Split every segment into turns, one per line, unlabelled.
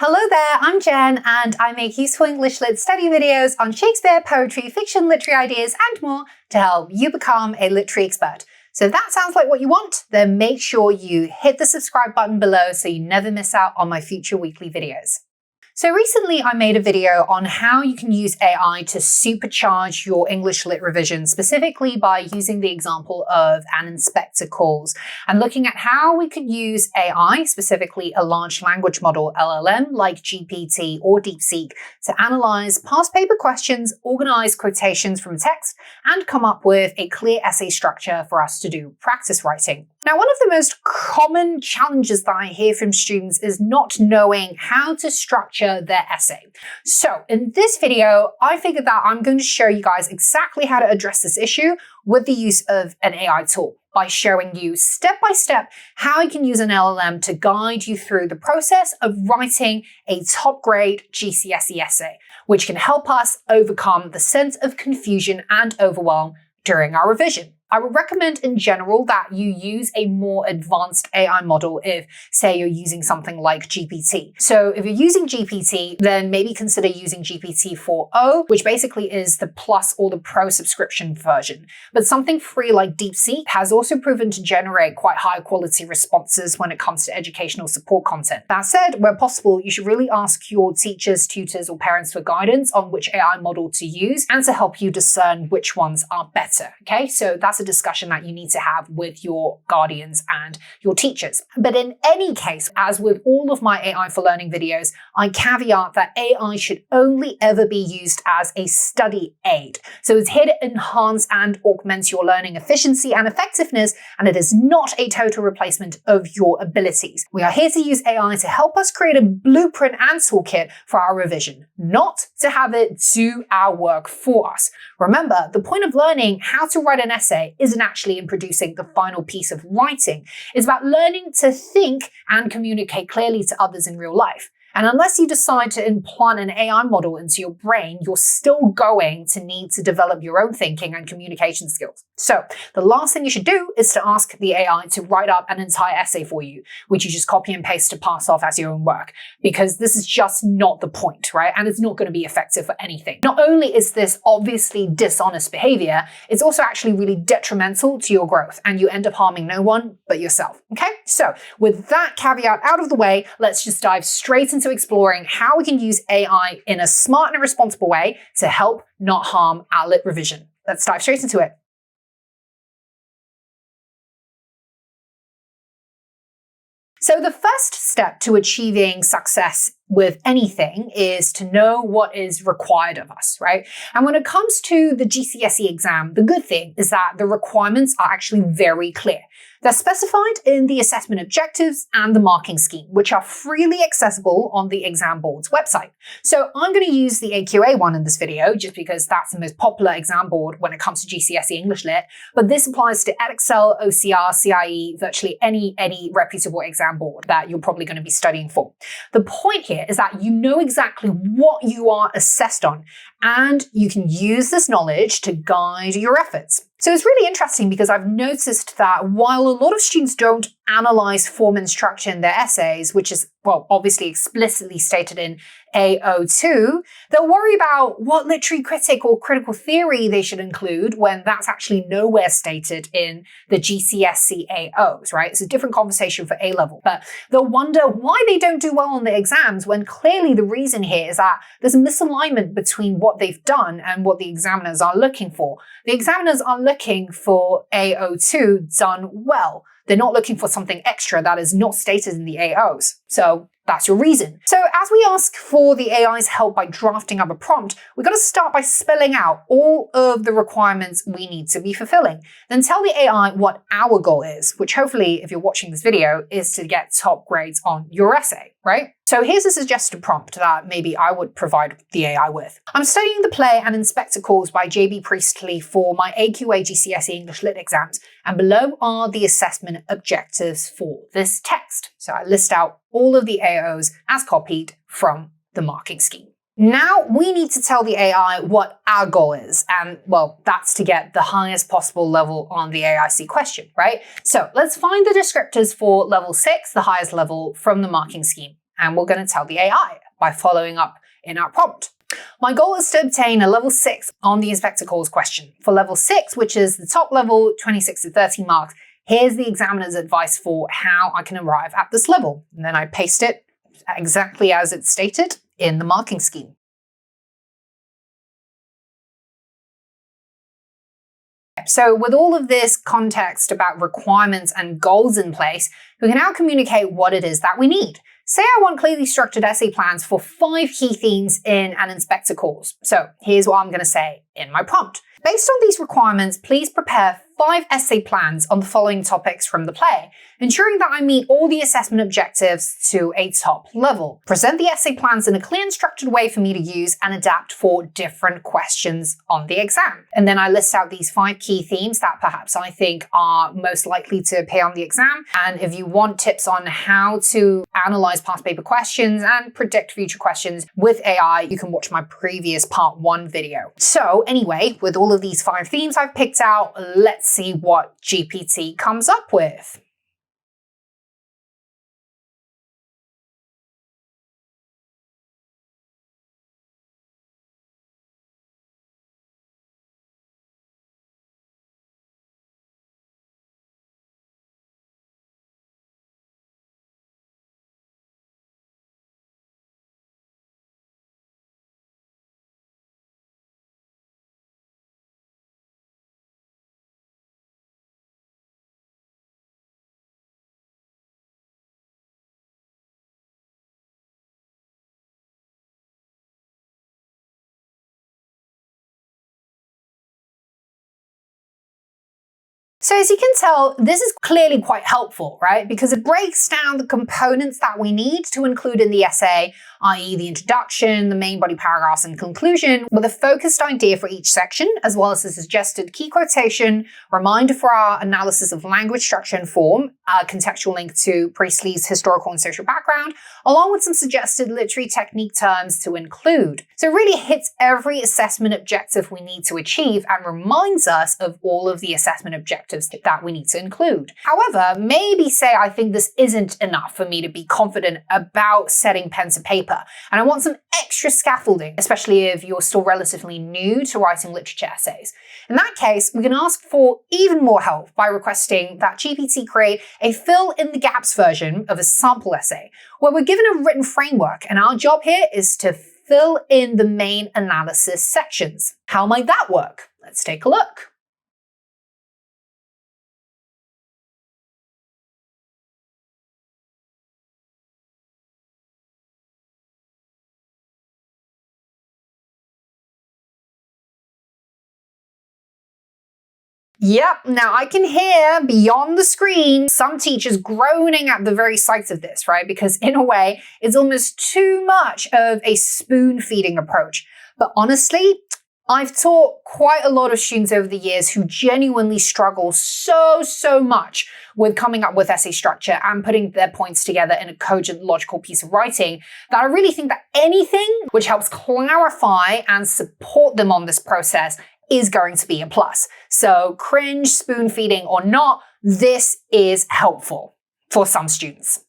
Hello there, I'm Jen and I make useful English Lit study videos on Shakespeare, poetry, fiction, literary ideas and more to help you become a literary expert. So if that sounds like what you want, then make sure you hit the subscribe button below so you never miss out on my future weekly videos. So recently I made a video on how you can use AI to supercharge your English Lit revision, specifically by using the example of an inspector calls and looking at how we could use AI, specifically a large language model LLM like GPT or DeepSeek, to analyze past paper questions, organize quotations from text, and come up with a clear essay structure for us to do practice writing. Now, one of the most common challenges that I hear from students is not knowing how to structure their essay. So in this video, I figured that I'm going to show you guys exactly how to address this issue with the use of an AI tool by showing you step by step how you can use an LLM to guide you through the process of writing a top grade GCSE essay, which can help us overcome the sense of confusion and overwhelm during our revision. I would recommend in general that you use a more advanced AI model if, say, you're using something like GPT. So if you're using GPT, then maybe consider using GPT 4o, which basically is the Plus or the Pro subscription version. But something free like DeepSeek has also proven to generate quite high quality responses when it comes to educational support content. That said, where possible, you should really ask your teachers, tutors, or parents for guidance on which AI model to use and to help you discern which ones are better. Okay, so that's a discussion that you need to have with your guardians and your teachers. But in any case, as with all of my AI for Learning videos, I caveat that AI should only ever be used as a study aid. So it's here to enhance and augment your learning efficiency and effectiveness, and it is not a total replacement of your abilities. We are here to use AI to help us create a blueprint and toolkit for our revision, not to have it do our work for us. Remember, the point of learning how to write an essay isn't actually in producing the final piece of writing. It's about learning to think and communicate clearly to others in real life. And unless you decide to implant an AI model into your brain, you're still going to need to develop your own thinking and communication skills. So the last thing you should do is to ask the AI to write up an entire essay for you, which you just copy and paste to pass off as your own work, because this is just not the point, right? And it's not going to be effective for anything. Not only is this obviously dishonest behavior, it's also actually really detrimental to your growth, and you end up harming no one but yourself. Okay? So with that caveat out of the way, let's just dive straight into exploring how we can use AI in a smart and responsible way to help, not harm, our lit revision. Let's dive straight into it. So the first step to achieving success with anything is to know what is required of us, right? And when it comes to the GCSE exam, the good thing is that the requirements are actually very clear. They're specified in the assessment objectives and the marking scheme, which are freely accessible on the exam board's website. So I'm going to use the AQA one in this video just because that's the most popular exam board when it comes to GCSE English Lit, but this applies to Edexcel, OCR, CIE, virtually any reputable exam board that you're probably going to be studying for. The point here is that you know exactly what you are assessed on, and you can use this knowledge to guide your efforts. So it's really interesting because I've noticed that while a lot of students don't analyze form and structure in their essays, which is, well, obviously explicitly stated in AO2, they'll worry about what literary critic or critical theory they should include when that's actually nowhere stated in the GCSE AOs, right? It's a different conversation for A-level, but they'll wonder why they don't do well on the exams when clearly the reason here is that there's a misalignment between what they've done and what the examiners are looking for. The examiners are looking for AO2 done well. They're not looking for something extra that is not stated in the AOs. So that's your reason. So as we ask for the AI's help by drafting up a prompt, we've got to start by spelling out all of the requirements we need to be fulfilling. Then tell the AI what our goal is, which hopefully, if you're watching this video, is to get top grades on your essay, right? So here's a suggested prompt that maybe I would provide the AI with. I'm studying the play and Inspector Calls by J.B. Priestley for my AQA GCSE English Lit exams, and below are the assessment objectives for this text. So I list out all of the AOs as copied from the marking scheme. Now we need to tell the AI what our goal is, and well, that's to get the highest possible level on the AIC question, right? So let's find the descriptors for level 6, the highest level, from the marking scheme. And we're going to tell the AI by following up in our prompt. My goal is to obtain a level 6 on the inspector calls question. For level 6, which is the top level, 26 to 30 marks, here's the examiner's advice for how I can arrive at this level. And then I paste it exactly as it's stated in the marking scheme. So with all of this context about requirements and goals in place, we can now communicate what it is that we need. Say I want clearly structured essay plans for 5 key themes in an inspector calls. So here's what I'm going to say in my prompt. Based on these requirements, please prepare 5 essay plans on the following topics from the play, ensuring that I meet all the assessment objectives to a top level. Present the essay plans in a clear and structured way for me to use and adapt for different questions on the exam. And then I list out these 5 key themes that perhaps I think are most likely to appear on the exam. And if you want tips on how to analyze past paper questions and predict future questions with AI, you can watch my previous part 1 video. So anyway, with all of these 5 themes I've picked out, let's see what GPT comes up with. So as you can tell, this is clearly quite helpful, right? Because it breaks down the components that we need to include in the essay, i.e. the introduction, the main body paragraphs, and conclusion, with a focused idea for each section, as well as a suggested key quotation, reminder for our analysis of language, structure, and form, a contextual link to Priestley's historical and social background, along with some suggested literary technique terms to include. So it really hits every assessment objective we need to achieve and reminds us of all of the assessment objectives that we need to include. However, maybe say I think this isn't enough for me to be confident about setting pen to paper, and I want some extra scaffolding, especially if you're still relatively new to writing literature essays. In that case, we can ask for even more help by requesting that GPT create a fill-in-the-gaps version of a sample essay, where we're given a written framework, and our job here is to fill in the main analysis sections. How might that work? Let's take a look. Yep, now I can hear beyond the screen some teachers groaning at the very sight of this, right? Because in a way, it's almost too much of a spoon-feeding approach. But honestly, I've taught quite a lot of students over the years who genuinely struggle so much with coming up with essay structure and putting their points together in a cogent, logical piece of writing, that I really think that anything which helps clarify and support them on this process is going to be a plus. So cringe, spoon feeding or not, this is helpful for some students.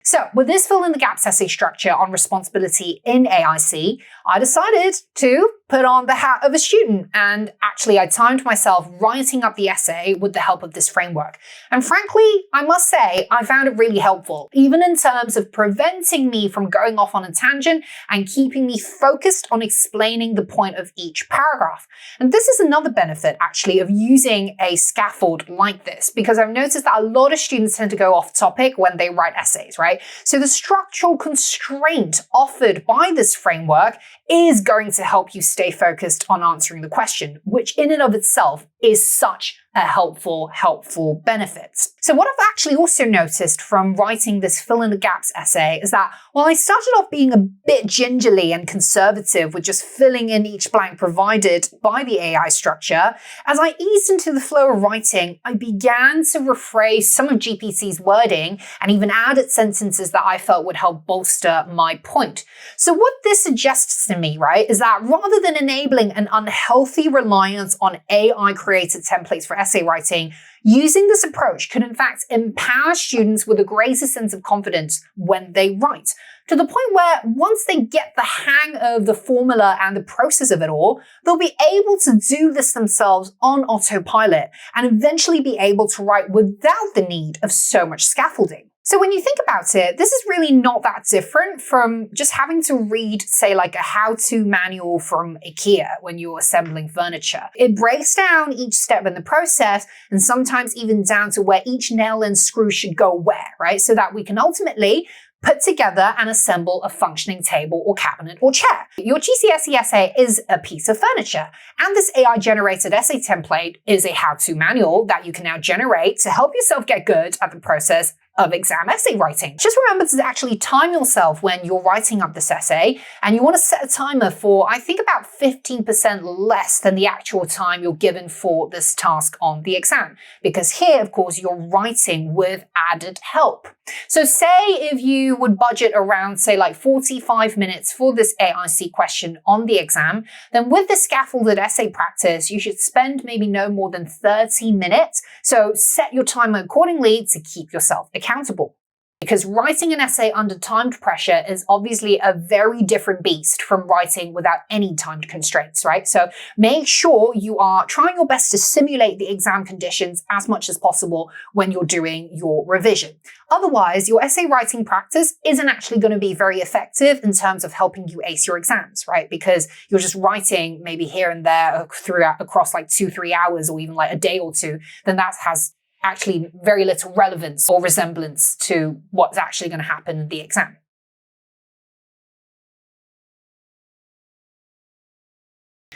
So with this fill-in-the-gaps essay structure on responsibility in AIC, I decided to put on the hat of a student, and actually I timed myself writing up the essay with the help of this framework. And frankly, I must say, I found it really helpful, even in terms of preventing me from going off on a tangent and keeping me focused on explaining the point of each paragraph. And this is another benefit, actually, of using a scaffold like this, because I've noticed that a lot of students tend to go off topic when they write essays, right? So the structural constraint offered by this framework is going to help you stay focused on answering the question, which in and of itself is such a helpful benefit. So what I've actually also noticed from writing this fill-in-the-gaps essay is that while I started off being a bit gingerly and conservative with just filling in each blank provided by the AI structure, as I eased into the flow of writing, I began to rephrase some of GPT's wording and even added sentences that I felt would help bolster my point. So what this suggests to me, right, is that rather than enabling an unhealthy reliance on AI creativity created templates for essay writing, using this approach could in fact empower students with a greater sense of confidence when they write, to the point where once they get the hang of the formula and the process of it all, they'll be able to do this themselves on autopilot and eventually be able to write without the need of so much scaffolding. So when you think about it, this is really not that different from just having to read, say, like a how-to manual from IKEA when you're assembling furniture. It breaks down each step in the process and sometimes even down to where each nail and screw should go where, right? So that we can ultimately put together and assemble a functioning table or cabinet or chair. Your GCSE essay is a piece of furniture, and this AI-generated essay template is a how-to manual that you can now generate to help yourself get good at the process of exam essay writing. Just remember to actually time yourself when you're writing up this essay, and you want to set a timer for, I think, about 15% less than the actual time you're given for this task on the exam. Because here, of course, you're writing with added help. So say if you would budget around, say, like 45 minutes for this AIC question on the exam, then with the scaffolded essay practice, you should spend maybe no more than 30 minutes. So set your timer accordingly to keep yourself accountable. Because writing an essay under timed pressure is obviously a very different beast from writing without any timed constraints, right? So make sure you are trying your best to simulate the exam conditions as much as possible when you're doing your revision. Otherwise, your essay writing practice isn't actually going to be very effective in terms of helping you ace your exams, right? Because you're just writing maybe here and there across like 2-3 hours or even like a day or two, then that has actually very little relevance or resemblance to what's actually going to happen in the exam.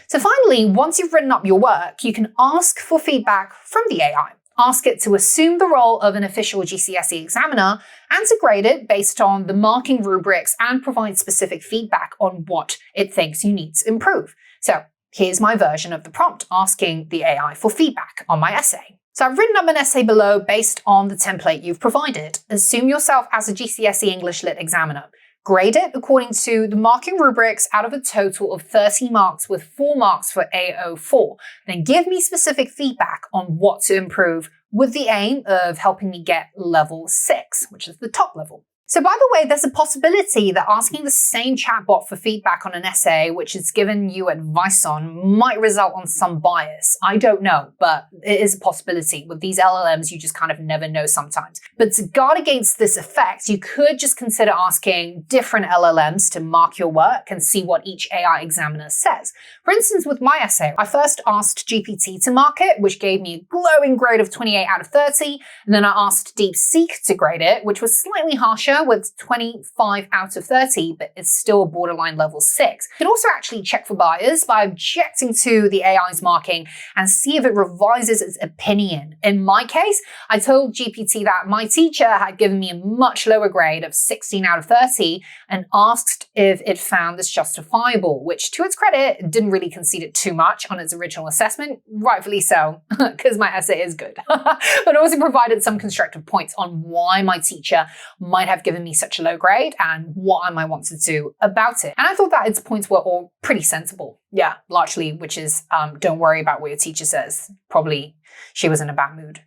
So finally, once you've written up your work, you can ask for feedback from the AI. Ask it to assume the role of an official GCSE examiner and to grade it based on the marking rubrics and provide specific feedback on what it thinks you need to improve. So here's my version of the prompt asking the AI for feedback on my essay. So I've written up an essay below based on the template you've provided. Assume yourself as a GCSE English Lit examiner. Grade it according to the marking rubrics out of a total of 30 marks with 4 marks for AO4. Then give me specific feedback on what to improve with the aim of helping me get level 6, which is the top level. So by the way, there's a possibility that asking the same chatbot for feedback on an essay, which it's given you advice on, might result on some bias. I don't know, but it is a possibility. With these LLMs, you just kind of never know sometimes. But to guard against this effect, you could just consider asking different LLMs to mark your work and see what each AI examiner says. For instance, with my essay, I first asked GPT to mark it, which gave me a glowing grade of 28 out of 30. And then I asked DeepSeek to grade it, which was slightly harsher, with 25 out of 30, but it's still a borderline level 6. You can also actually check for bias by objecting to the AI's marking and see if it revises its opinion. In my case, I told GPT that my teacher had given me a much lower grade of 16 out of 30 and asked if it found this justifiable, which to its credit, didn't really concede it too much on its original assessment, rightfully so, because my essay is good. But also provided some constructive points on why my teacher might have given me such a low grade and what I might want to do about it. And I thought that its points were all pretty sensible. Yeah, largely, which is don't worry about what your teacher says. Probably she was in a bad mood.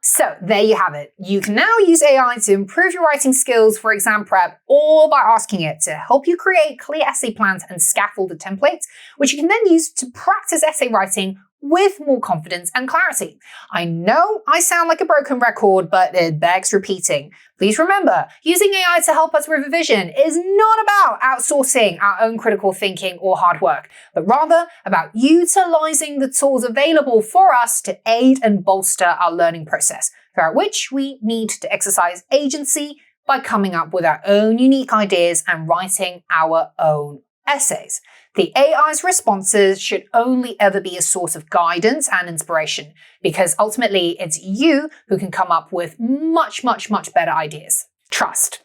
So there you have it. You can now use AI to improve your writing skills for exam prep, all by asking it to help you create clear essay plans and scaffolded templates, which you can then use to practice essay writing with more confidence and clarity. I know I sound like a broken record, but it begs repeating. Please remember, using AI to help us with revision is not about outsourcing our own critical thinking or hard work, but rather about utilizing the tools available for us to aid and bolster our learning process, throughout which we need to exercise agency by coming up with our own unique ideas and writing our own essays. The AI's responses should only ever be a source of guidance and inspiration, because ultimately it's you who can come up with much, much, much better ideas. Trust.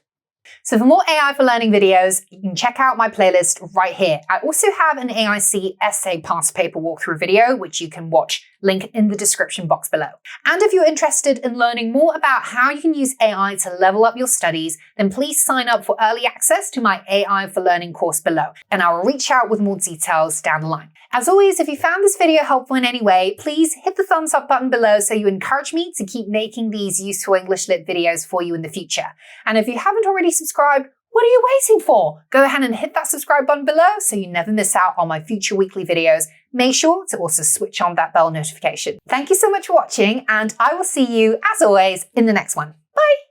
So for more AI for Learning videos, you can check out my playlist right here. I also have an AIC essay past paper walkthrough video, which you can watch link in the description box below. And if you're interested in learning more about how you can use AI to level up your studies, then please sign up for early access to my AI for Learning course below, and I will reach out with more details down the line. As always, if you found this video helpful in any way, please hit the thumbs up button below so you encourage me to keep making these useful English Lit videos for you in the future. And if you haven't already subscribed, what are you waiting for? Go ahead and hit that subscribe button below so you never miss out on my future weekly videos. Make sure to also switch on that bell notification. Thank you so much for watching, and I will see you, as always, in the next one. Bye!